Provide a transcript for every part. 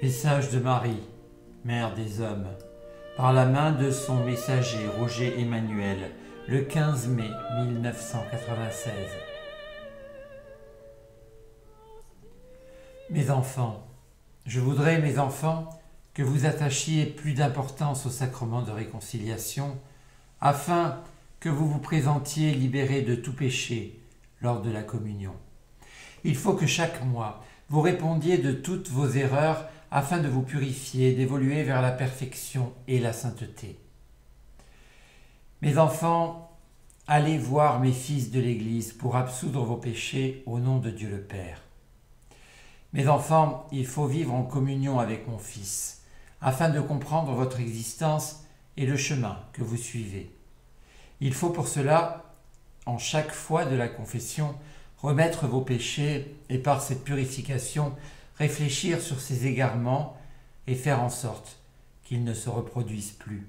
Message de Marie, Mère des hommes, par la main de son messager Roger Emmanuel, le 15 mai 1996. Mes enfants, je voudrais, mes enfants, que vous attachiez plus d'importance au sacrement de réconciliation, afin que vous vous présentiez libérés de tout péché lors de la communion. Il faut que chaque mois, vous répondiez de toutes vos erreurs afin de vous purifier, d'évoluer vers la perfection et la sainteté. Mes enfants, allez voir mes fils de l'Église pour absoudre vos péchés au nom de Dieu le Père. Mes enfants, il faut vivre en communion avec mon Fils, afin de comprendre votre existence et le chemin que vous suivez. Il faut pour cela, en chaque fois de la confession, remettre vos péchés et par cette purification, réfléchir sur ces égarements et faire en sorte qu'ils ne se reproduisent plus.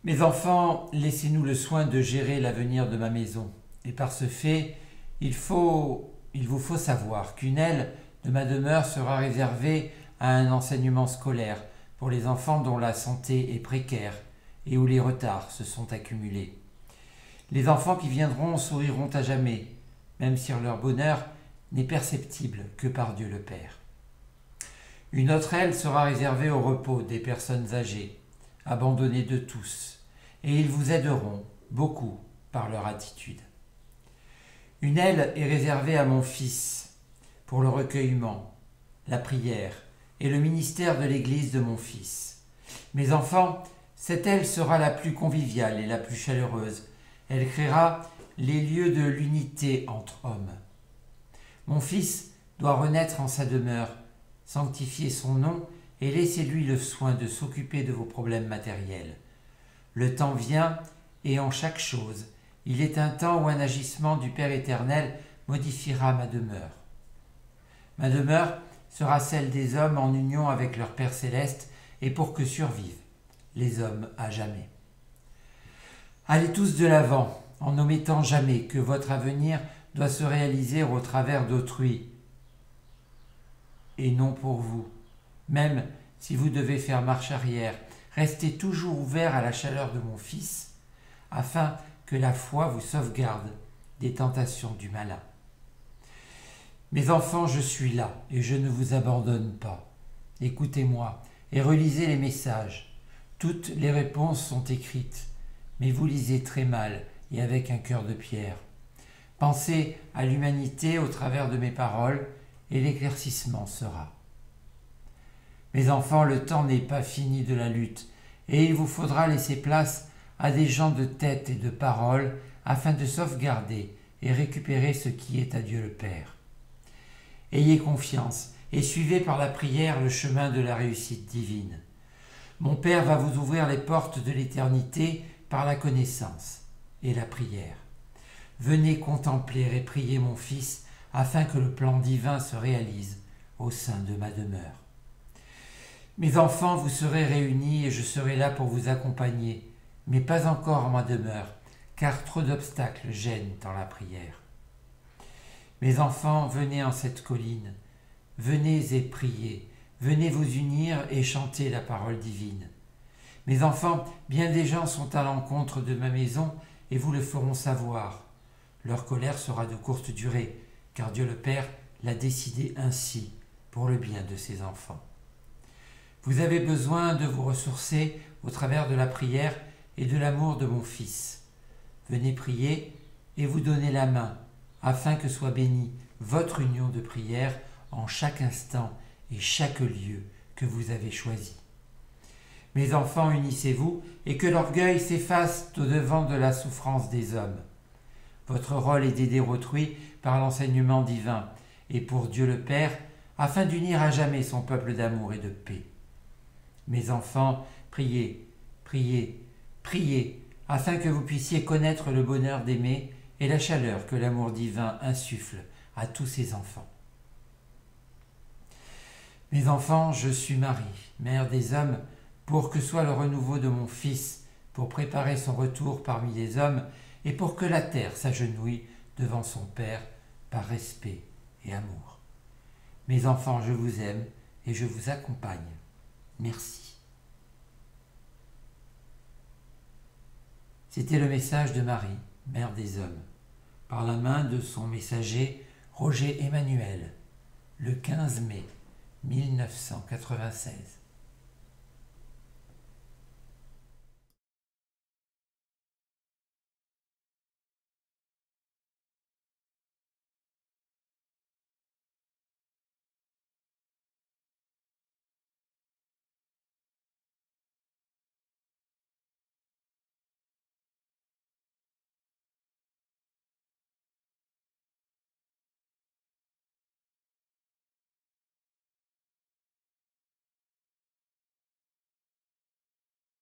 Mes enfants, laissez-nous le soin de gérer l'avenir de ma maison. Et par ce fait, il vous faut savoir qu'une aile de ma demeure sera réservée à un enseignement scolaire pour les enfants dont la santé est précaire et où les retards se sont accumulés. Les enfants qui viendront souriront à jamais, même si leur bonheur n'est perceptible que par Dieu le Père. Une autre aile sera réservée au repos des personnes âgées, abandonnées de tous, et ils vous aideront beaucoup par leur attitude. Une aile est réservée à mon Fils pour le recueillement, la prière et le ministère de l'Église de mon Fils. Mes enfants, cette aile sera la plus conviviale et la plus chaleureuse. Elle créera les lieux de l'unité entre hommes. Mon Fils doit renaître en sa demeure, sanctifier son nom et laissez-lui le soin de s'occuper de vos problèmes matériels. Le temps vient et en chaque chose, il est un temps où un agissement du Père éternel modifiera ma demeure. Ma demeure sera celle des hommes en union avec leur Père céleste et pour que survivent les hommes à jamais. Allez tous de l'avant en n'omettant jamais que votre avenir doit se réaliser au travers d'autrui et non pour vous. Même si vous devez faire marche arrière, restez toujours ouvert à la chaleur de mon Fils, afin que la foi vous sauvegarde des tentations du malin. Mes enfants, je suis là et je ne vous abandonne pas. Écoutez-moi et relisez les messages. Toutes les réponses sont écrites, mais vous lisez très mal et avec un cœur de pierre. Pensez à l'humanité au travers de mes paroles et l'éclaircissement sera. Mes enfants, le temps n'est pas fini de la lutte et il vous faudra laisser place à des gens de tête et de parole afin de sauvegarder et récupérer ce qui est à Dieu le Père. Ayez confiance et suivez par la prière le chemin de la réussite divine. Mon Père va vous ouvrir les portes de l'éternité par la connaissance et la prière. Venez contempler et prier mon Fils afin que le plan divin se réalise au sein de ma demeure. Mes enfants, vous serez réunis et je serai là pour vous accompagner, mais pas encore en ma demeure, car trop d'obstacles gênent dans la prière. Mes enfants, venez en cette colline, venez et priez, venez vous unir et chanter la parole divine. Mes enfants, bien des gens sont à l'encontre de ma maison et vous le feront savoir. Leur colère sera de courte durée, car Dieu le Père l'a décidé ainsi pour le bien de ses enfants. Vous avez besoin de vous ressourcer au travers de la prière et de l'amour de mon Fils. Venez prier et vous donner la main, afin que soit bénie votre union de prière en chaque instant et chaque lieu que vous avez choisi. Mes enfants, unissez-vous et que l'orgueil s'efface au-devant de la souffrance des hommes. Votre rôle est d'aider autrui par l'enseignement divin et pour Dieu le Père, afin d'unir à jamais son peuple d'amour et de paix. Mes enfants, priez, priez, priez, afin que vous puissiez connaître le bonheur d'aimer et la chaleur que l'amour divin insuffle à tous ses enfants. Mes enfants, je suis Marie, mère des hommes, pour que soit le renouveau de mon Fils, pour préparer son retour parmi les hommes, et pour que la terre s'agenouille devant son Père par respect et amour. Mes enfants, je vous aime et je vous accompagne. Merci. C'était le message de Marie, Mère des Hommes, par la main de son messager Roger Emmanuel, le 15 mai 1996.